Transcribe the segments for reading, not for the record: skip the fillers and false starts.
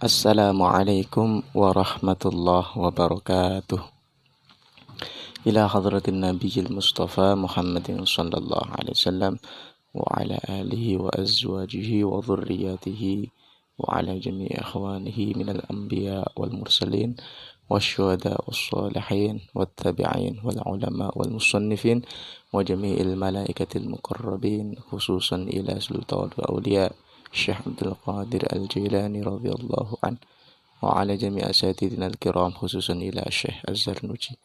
Assalamualaikum warahmatullahi wabarakatuh. Ila hadratin nabiyil mustafa Muhammadin sallallahu alaihi wasallam wa ala alihi wa azwajihi wa dhurriyyatihi wa ala jami'i ikhwanihi minal anbiya wal mursalin wasyuhada wassalihin wattabi'in wal ulama wal musannifin wa jami'il malaikatil muqarrabin khususan ila sultan wa awliya Syekh Abdul Qadir Al-Jilani radhiyallahu an wa ala jami' asatidina al-kiram khususan ila Syekh Az-Zarnuji.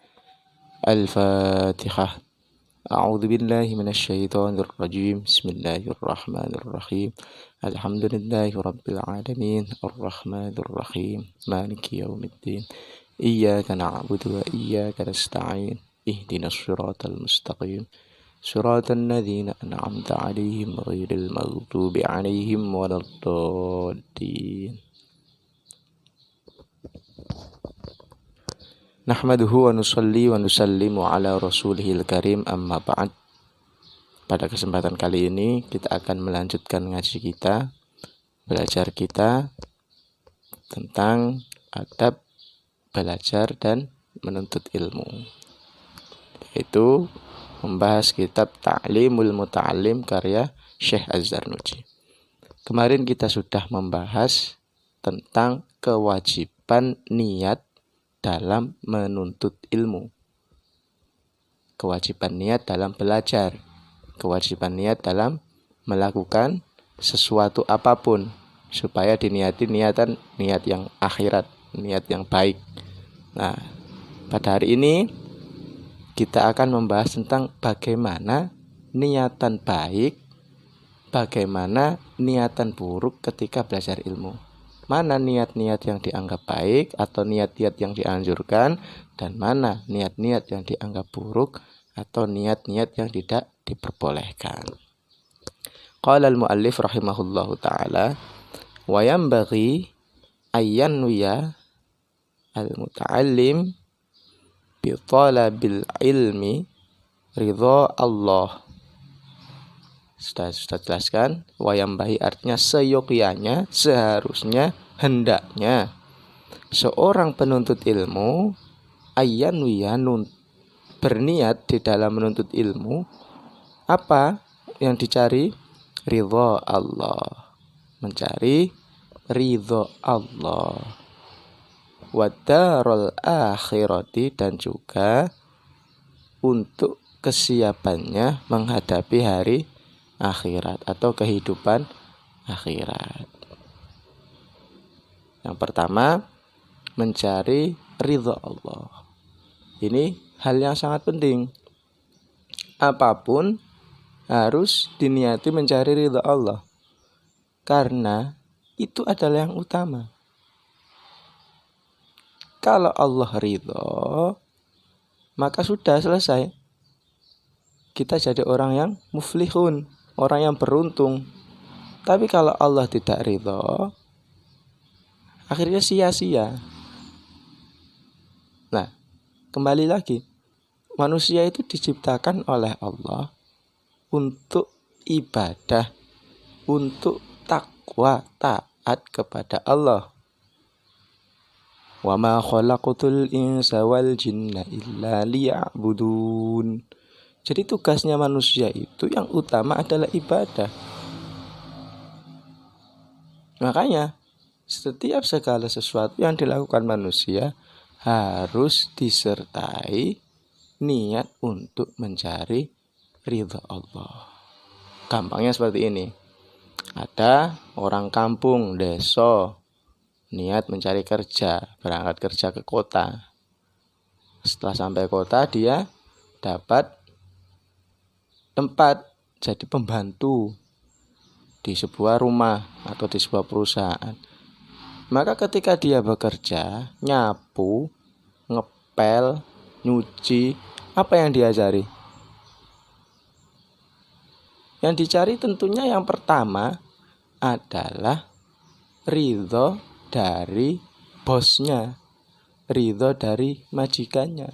Al-Fatihah. A'udzu billahi minasy syaithanir rajim. Bismillahirrahmanirrahim. Alhamdulillahi rabbil alamin arrahmanir rahim maliki yaumiddin. Iyyaka na'budu wa iyyaka nasta'in. Ihdinas siratal mustaqim. صراط الذين أنعمت عليهم غير المغضوب عليهم ولا الضالين نحمده ونصلي ونسلم على رسوله الكريم أما بعد. Pada kesempatan kali ini kita akan melanjutkan ngaji kita, belajar kita tentang adab belajar dan menuntut ilmu, yaitu membahas kitab Ta'limul Muta'allim karya Syekh Az-Zarnuji. Kemarin kita sudah membahas tentang kewajiban niat dalam menuntut ilmu, kewajiban niat dalam belajar, kewajiban niat dalam melakukan sesuatu apapun supaya diniati niat yang akhirat, niat yang baik. Nah, pada hari ini kita akan membahas tentang bagaimana niatan baik, bagaimana niatan buruk ketika belajar ilmu. Mana niat-niat yang dianggap baik atau niat-niat yang dianjurkan, dan mana niat-niat yang dianggap buruk atau niat-niat yang tidak diperbolehkan. Qala al-muallif rahimahullahu ta'ala, wa yanbaghi ayyanwiya al-muta'allim bi talabil ilmi ridha Allah. Sudah jelaskan. Wayambahi artinya seyogyanya, seharusnya, hendaknya seorang penuntut ilmu ayyanwiya berniat di dalam menuntut ilmu. Apa yang dicari? Ridha Allah, mencari ridha Allah, wadarul akhirati, dan juga untuk kesiapannya menghadapi hari akhirat atau kehidupan akhirat. Yang pertama, mencari ridha Allah. Ini hal yang sangat penting. Apapun harus diniati mencari ridha Allah, karena itu adalah yang utama. Kalau Allah ridho, maka sudah selesai. Kita jadi orang yang muflihun, orang yang beruntung. Tapi kalau Allah tidak ridho, akhirnya sia-sia. Nah, kembali lagi, manusia itu diciptakan oleh Allah untuk ibadah, untuk takwa, taat kepada Allah. Wa ma khalaqatul insa wal jinna illa liya'budun. Jadi tugasnya manusia itu yang utama adalah ibadah. Makanya setiap segala sesuatu yang dilakukan manusia harus disertai niat untuk mencari ridha Allah. Gampangnya seperti ini. Ada orang kampung, desa, niat mencari kerja, berangkat kerja ke kota. Setelah sampai kota, dia dapat tempat jadi pembantu di sebuah rumah atau di sebuah perusahaan. Maka ketika dia bekerja, nyapu, ngepel, nyuci, apa yang diajari? Yang dicari tentunya yang pertama adalah ridho dari bosnya, ridho dari majikannya.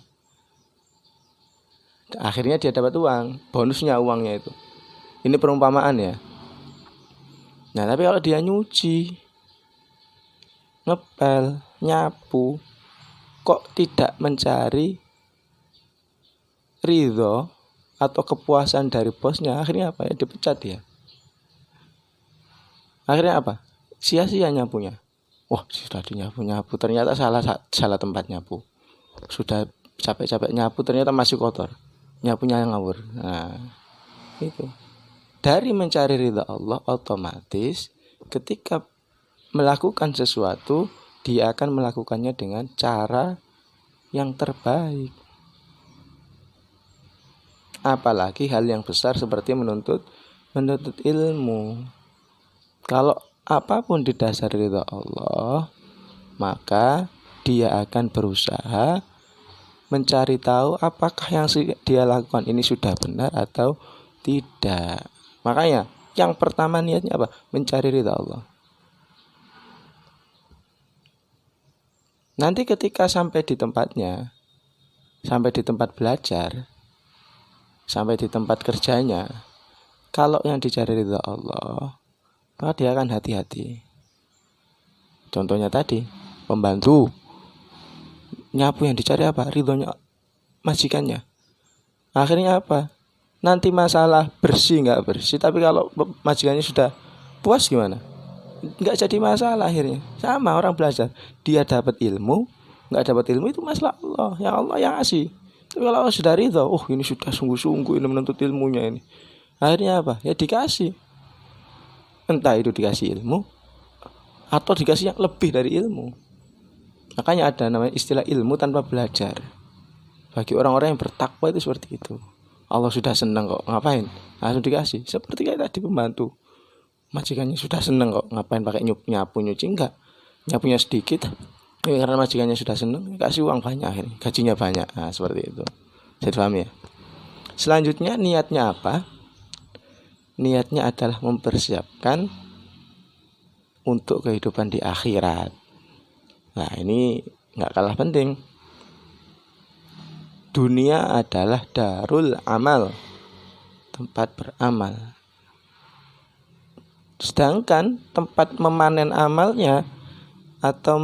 Akhirnya dia dapat uang, bonusnya uangnya itu. Ini perumpamaan ya. Nah, tapi kalau dia nyuci, ngepel, nyapu, kok tidak mencari ridho atau kepuasan dari bosnya, akhirnya apa ya? Dipecat dia. Akhirnya apa? Sia-sia nyapunya. Wah, sudah dinyapu-nyapu, ternyata salah tempat nyapu. Sudah capek-capek nyapu, ternyata masih kotor. Nyapunya ngawur. Nah, itu. Dari mencari ridha Allah, otomatis ketika melakukan sesuatu, dia akan melakukannya dengan cara yang terbaik. Apalagi hal yang besar seperti menuntut ilmu. Kalau apapun didasari ridha Allah, maka dia akan berusaha mencari tahu apakah yang dia lakukan ini sudah benar atau tidak. Makanya yang pertama niatnya apa? Mencari ridha Allah. Nanti ketika sampai di tempatnya, sampai di tempat belajar, sampai di tempat kerjanya, kalau yang dicari ridha Allah, maka dia akan hati-hati. Contohnya tadi, pembantu nyapu, yang dicari apa? Ridhonya majikannya. Akhirnya apa? Nanti masalah bersih nggak bersih, tapi kalau majikannya sudah puas gimana? Nggak jadi masalah akhirnya. Sama orang belajar, dia dapat ilmu, nggak dapat ilmu itu masalah Allah yang ngasih. Tapi kalau sudah ridho, ini sudah sungguh-sungguh ini menuntut ilmunya ini. Akhirnya apa? Ya dikasih. Entah itu dikasih ilmu atau dikasih yang lebih dari ilmu. Makanya ada namanya istilah ilmu tanpa belajar. Bagi orang-orang yang bertakwa itu seperti itu. Allah sudah senang kok, ngapain? Langsung dikasih. Seperti kayak tadi pembantu, majikannya sudah senang kok, ngapain pakai nyapu nyuci, enggak. Nyapunya sedikit, karena majikannya sudah senang, kasih uang banyak akhirnya, gajinya banyak. Nah, seperti itu. Saya paham ya. Selanjutnya niatnya apa? Niatnya adalah mempersiapkan untuk kehidupan di akhirat. Nah, ini nggak kalah penting. Dunia adalah darul amal, tempat beramal. Sedangkan tempat memanen amalnya atau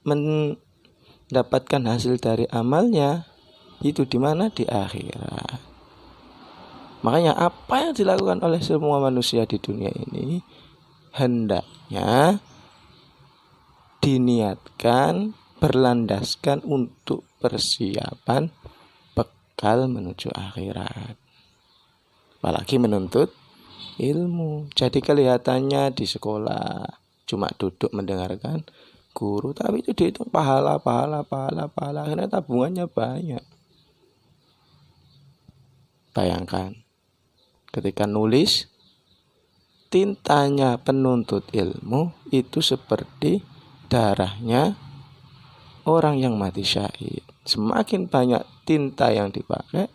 mendapatkan hasil dari amalnya itu di mana? Di akhirat. Makanya apa yang dilakukan oleh semua manusia di dunia ini hendaknya diniatkan berlandaskan untuk persiapan bekal menuju akhirat. Apalagi menuntut ilmu. Jadi kelihatannya di sekolah cuma duduk mendengarkan guru, tapi itu dihitung pahala. Akhirnya tabungannya banyak. Bayangkan ketika nulis, tintanya penuntut ilmu itu seperti darahnya orang yang mati syahid. Semakin banyak tinta yang dipakai,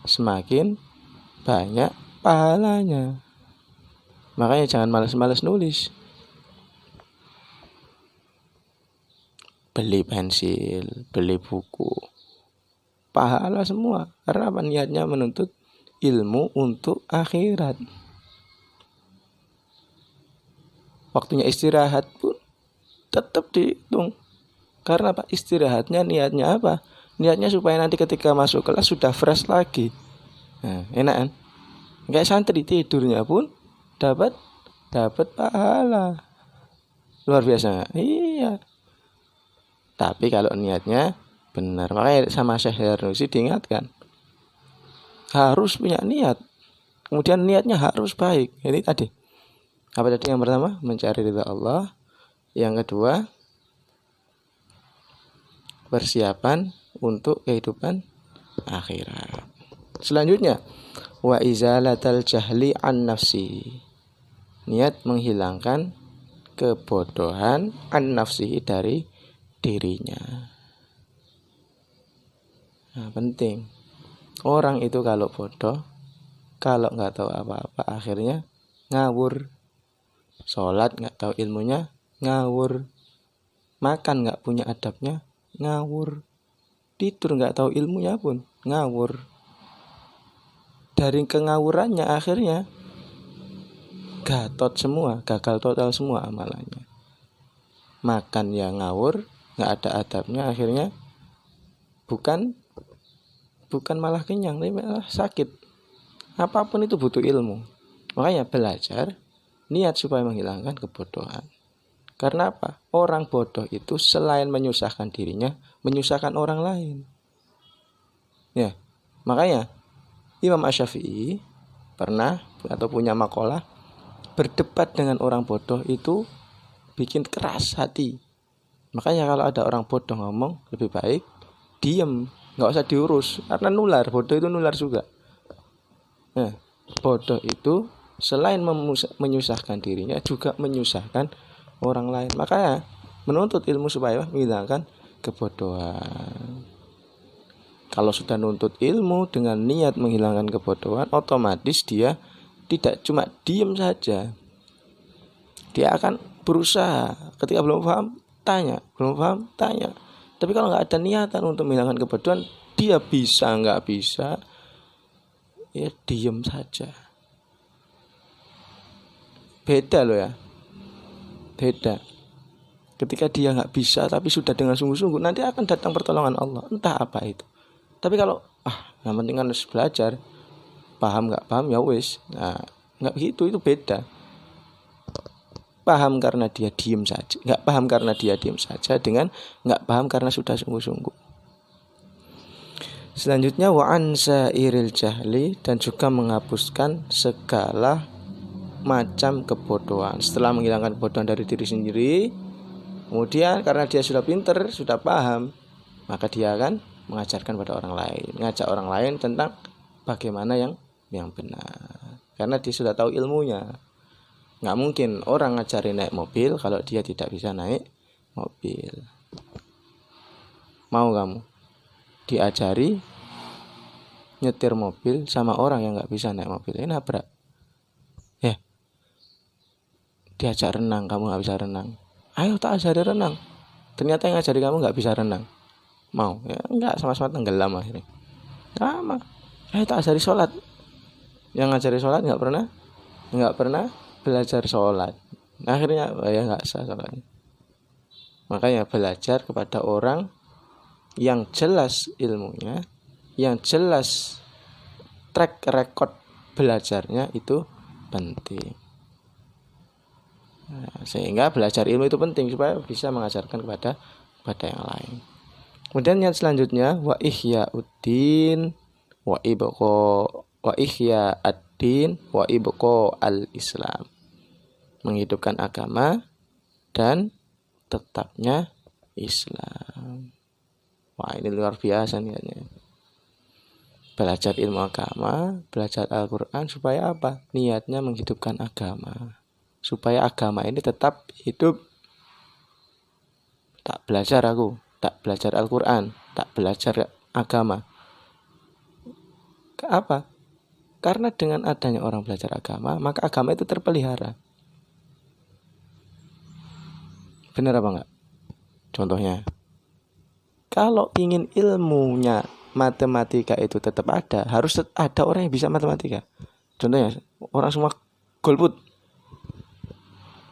semakin banyak pahalanya. Makanya jangan malas-malas nulis. Beli pensil, beli buku, pahala semua. Karena apa? Niatnya menuntut ilmu untuk akhirat. Waktunya istirahat pun tetap dihitung. Karena apa? Istirahatnya niatnya apa? Niatnya supaya nanti ketika masuk kelas sudah fresh lagi. Nah, enak kan? Kayak santri tidurnya pun dapat pahala. Luar biasa. Iya. Tapi kalau niatnya benar, makanya sama Syekh Darnusi diingatkan, harus punya niat. Kemudian niatnya harus baik. Ini tadi. Apa tadi yang pertama? Mencari ridha Allah. Yang kedua, persiapan untuk kehidupan akhirat. Selanjutnya, wa izalatal jahli an nafsi. Niat menghilangkan kebodohan an nafsi dari dirinya. Nah, penting. Orang itu kalau bodoh, kalau nggak tahu apa-apa, akhirnya ngawur. Sholat nggak tahu ilmunya, ngawur. Makan nggak punya adabnya, ngawur. Tidur nggak tahu ilmunya pun, ngawur. Dari kengawurannya akhirnya gatot semua, gagal total semua amalannya. makan ya ngawur, nggak ada adabnya, akhirnya bukan malah kenyang, tapi malah sakit. Apapun itu butuh ilmu. Makanya belajar, niat supaya menghilangkan kebodohan. Karena apa? Orang bodoh itu selain menyusahkan dirinya, menyusahkan orang lain. Ya, makanya Imam Asy-Syafi'i pernah atau punya makalah, berdebat dengan orang bodoh itu bikin keras hati. Makanya kalau ada orang bodoh ngomong, lebih baik diem, nggak usah diurus, karena nular. Bodoh itu nular juga. Nah, bodoh itu selain menyusahkan dirinya, juga menyusahkan orang lain. Makanya menuntut ilmu supaya menghilangkan kebodohan. Kalau sudah nuntut ilmu dengan niat menghilangkan kebodohan, otomatis dia tidak cuma diem saja. Dia akan berusaha. Ketika belum paham, tanya. Belum paham, tanya. Tapi kalau nggak ada niatan untuk menghilangkan kebodohan, dia bisa nggak bisa, ya diem saja. Beda loh ya. Beda. Ketika dia nggak bisa tapi sudah dengan sungguh-sungguh, nanti akan datang pertolongan Allah. Entah apa itu. Tapi kalau yang penting kan harus belajar, paham nggak paham ya wis. Nah, nggak begitu, itu beda. Paham karena dia diem saja, nggak paham karena dia diem saja, dengan nggak paham karena sudah sungguh-sungguh. Selanjutnya wa'an sa'iril jahli, dan juga menghapuskan segala macam kebodohan. Setelah menghilangkan kebodohan dari diri sendiri, kemudian karena dia sudah pinter, sudah paham, maka dia akan mengajarkan pada orang lain, ngajak orang lain tentang bagaimana yang benar. Karena dia sudah tahu ilmunya. Nggak mungkin orang ngajarin naik mobil kalau dia tidak bisa naik mobil. Mau kamu diajari nyetir mobil sama orang yang nggak bisa naik mobil, ini nabrak. Diajak renang, kamu nggak bisa renang. Ayo tak ajari renang. Ternyata yang ngajari kamu nggak bisa renang. Mau? Ya enggak, sama-sama tenggelam akhirnya. Sama. Ayo tak ajari sholat. Yang ngajari sholat nggak pernah belajar sholat. Akhirnya ya nggak sah sholatnya. Makanya belajar kepada orang yang jelas ilmunya, yang jelas track record belajarnya, itu penting. Nah, sehingga belajar ilmu itu penting supaya bisa mengajarkan kepada yang lain. Kemudian yang selanjutnya wa ihya'uddin wa ihya'ad-din wa ibqa al-Islam. Menghidupkan agama dan tetapnya Islam. Wah, ini luar biasa niatnya. Belajar ilmu agama, belajar Al-Qur'an supaya apa? Niatnya menghidupkan agama. Supaya agama ini tetap hidup. Tak belajar Al-Quran, tak belajar agama. Apa? Karena dengan adanya orang belajar agama, maka agama itu terpelihara. Benar apa enggak? Contohnya, kalau ingin ilmunya matematika itu tetap ada, harus ada orang yang bisa matematika. Contohnya, orang semua golput,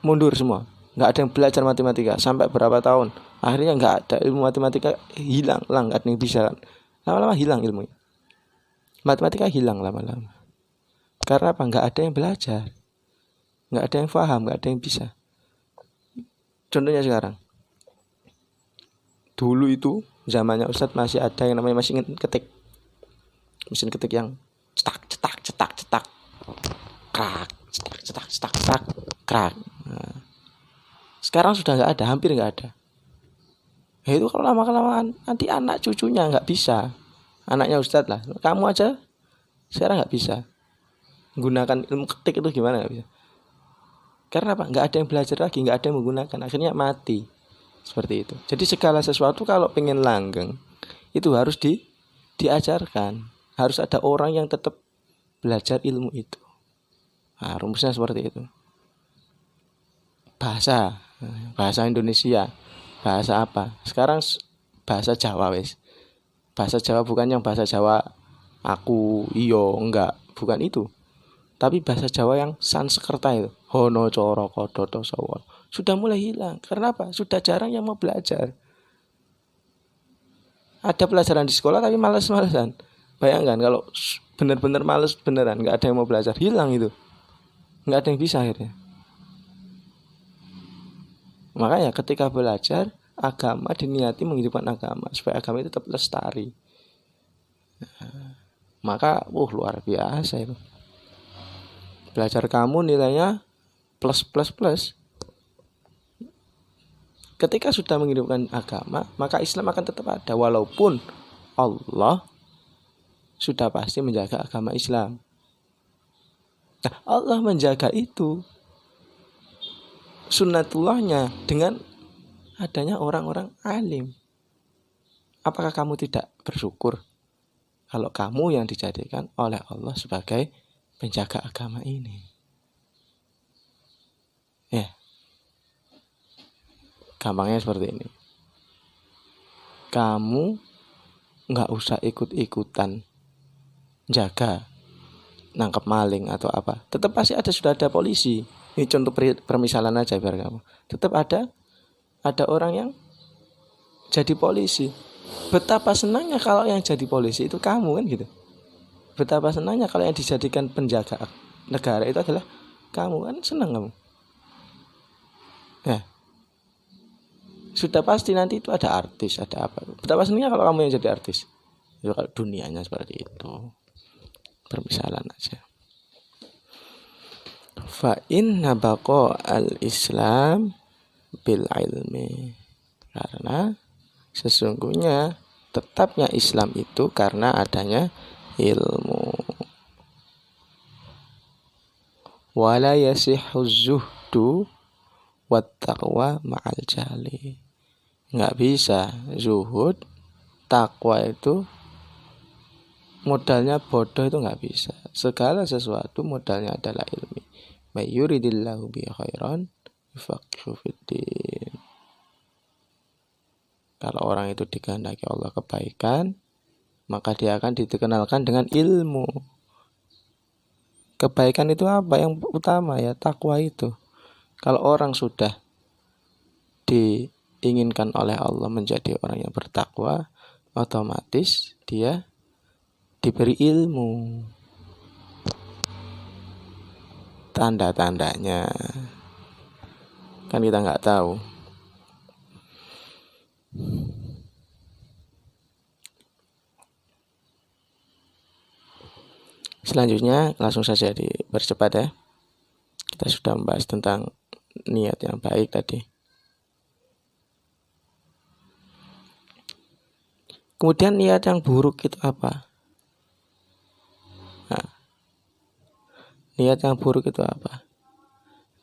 mundur semua, nggak ada yang belajar matematika sampai berapa tahun, akhirnya nggak ada ilmu matematika, hilang lah, nggak ada yang bisa, lama-lama hilang ilmunya, matematika hilang lama-lama. Karena apa? Nggak ada yang belajar, nggak ada yang paham, nggak ada yang bisa. Contohnya sekarang, dulu itu zamannya Ustadz masih ada yang namanya mesin ketik yang cetak krak, cetak krak. Nah, sekarang sudah nggak ada, hampir nggak ada. Ya itu kalau lama-kelamaan nanti anak cucunya nggak bisa. Anaknya Ustadz lah, kamu aja sekarang nggak bisa menggunakan ilmu ketik itu, gimana nggak bisa? Karena apa? Nggak ada yang belajar lagi, nggak ada yang menggunakan, akhirnya mati. Seperti itu. Jadi segala sesuatu kalau pengen langgeng itu harus diajarkan, harus ada orang yang tetap belajar ilmu itu. Nah, rumusnya seperti itu. Bahasa Indonesia, bahasa apa? Sekarang bahasa Jawa wes. Bahasa Jawa bukan yang bahasa Jawa aku, iyo, enggak, bukan itu. Tapi bahasa Jawa yang Sanskerta itu, Hono Coro Kodoto Sowo. sudah mulai hilang. Karena apa? Sudah jarang yang mau belajar. Ada pelajaran di sekolah tapi malas-malasan. Bayangkan kalau benar-benar malas beneran, nggak ada yang mau belajar, hilang itu. Nggak ada yang bisa akhirnya. Makanya ketika belajar agama diniati menghidupkan agama supaya agama itu tetap lestari. Maka luar biasa itu. Belajar kamu nilainya plus. Ketika sudah menghidupkan agama, maka Islam akan tetap ada walaupun Allah sudah pasti menjaga agama Islam. Nah, Allah menjaga itu sunnatullahnya dengan adanya orang-orang alim. Apakah kamu tidak bersyukur kalau kamu yang dijadikan oleh Allah sebagai penjaga agama ini? Ya, gampangnya seperti ini. Kamu nggak usah ikut-ikutan jaga nangkap maling atau apa. Tetap pasti sudah ada polisi. Ini contoh permisalan aja biar kamu. Tetap ada orang yang jadi polisi. Betapa senangnya kalau yang jadi polisi itu kamu kan gitu. Betapa senangnya kalau yang dijadikan penjaga negara itu adalah kamu, kan senang kamu. Nah, sudah pasti nanti itu ada artis, ada apa. Betapa senangnya kalau kamu yang jadi artis. Itu kalau dunianya seperti itu. Permisalan aja. Fa inna baqa al-Islam bil ilmi. Karena sesungguhnya tetapnya Islam itu karena adanya ilmu. Wala yasihhu zuhdu wat taqwa ma'al jahli. Enggak bisa zuhud, takwa itu modalnya bodoh, itu enggak bisa. Segala sesuatu modalnya adalah ilmu. May yuridillahu bi khairan yufaqihu fiddin. Kalau orang itu dikehendaki Allah kebaikan, maka dia akan dikenalkan dengan ilmu. Kebaikan itu apa? Yang utama ya takwa itu. Kalau orang sudah diinginkan oleh Allah menjadi orang yang bertakwa, otomatis dia diberi ilmu. Tanda-tandanya kan kita nggak tahu. Selanjutnya langsung saja dipercepat ya. Kita sudah membahas tentang niat yang baik tadi. Kemudian niat yang buruk itu apa? Nah, niat yang buruk itu apa?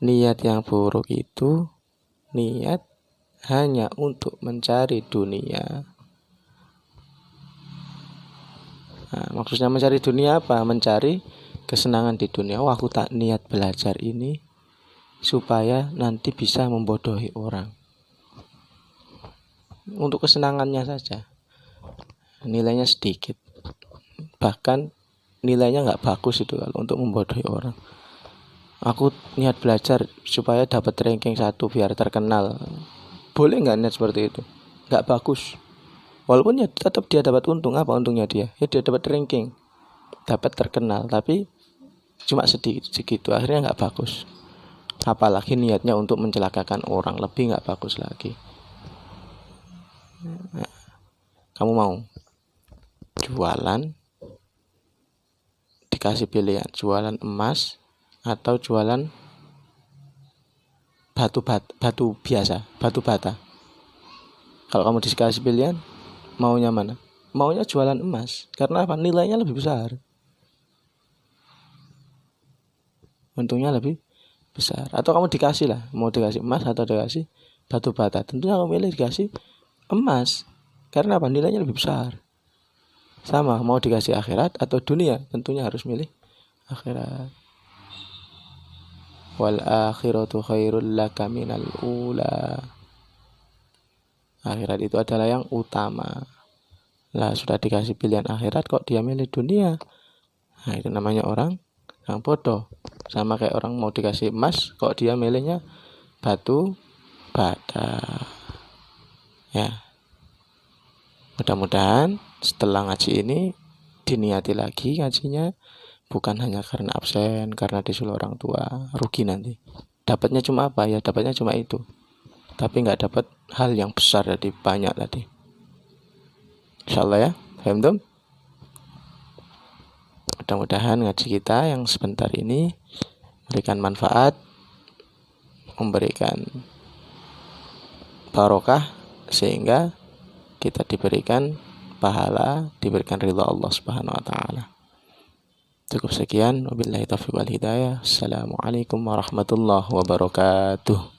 Niat yang buruk itu niat hanya untuk mencari dunia. Nah, maksudnya mencari dunia apa? Mencari kesenangan di dunia. Aku tak niat belajar ini supaya nanti bisa membodohi orang. Untuk kesenangannya saja. Nilainya sedikit. Bahkan nilainya nggak bagus itu kalau untuk membodohi orang. Aku niat belajar supaya dapat ranking 1 biar terkenal. Boleh nggak niat seperti itu? Nggak bagus. Walaupun ya tetap dia dapat untung. Apa untungnya dia? Ya dia dapat ranking, dapat terkenal, tapi cuma sedikit segitu, akhirnya nggak bagus. Apalagi niatnya untuk mencelakakan orang, lebih nggak bagus lagi. Nah, kamu mau jualan, dikasih pilihan jualan emas atau jualan batu biasa, batu bata. Kalau kamu dikasih pilihan, maunya mana? Maunya jualan emas. Karena apa? Nilainya lebih besar. Untungnya lebih besar. Atau kamu dikasih lah, mau dikasih emas atau dikasih batu bata. Tentunya kamu pilih dikasih emas. Karena apa? Nilainya lebih besar. Sama, mau dikasih akhirat atau dunia, tentunya harus milih akhirat. Wal akhiratu khairul laka minal ula. Akhirat itu adalah yang utama. Lah sudah dikasih pilihan akhirat kok dia milih dunia. Nah, itu namanya orang yang bodoh. Sama kayak orang mau dikasih emas kok dia milihnya batu bata. Ya. Mudah-mudahan setelah ngaji ini diniati lagi ngajinya, bukan hanya karena absen, karena disuruh orang tua, rugi nanti. Dapatnya cuma apa ya? Dapatnya cuma itu. Tapi nggak dapat hal yang besar tadi, banyak tadi. Insyaallah ya. Paham tuh? Mudah-mudahan ngaji kita yang sebentar ini memberikan manfaat, memberikan barokah, sehingga kita diberikan pahala, diberikan ridha Allah Subhanahu wa taala. Cukup sekian, wabillahi taufiq wal hidayah. Assalamualaikum warahmatullahi wabarakatuh.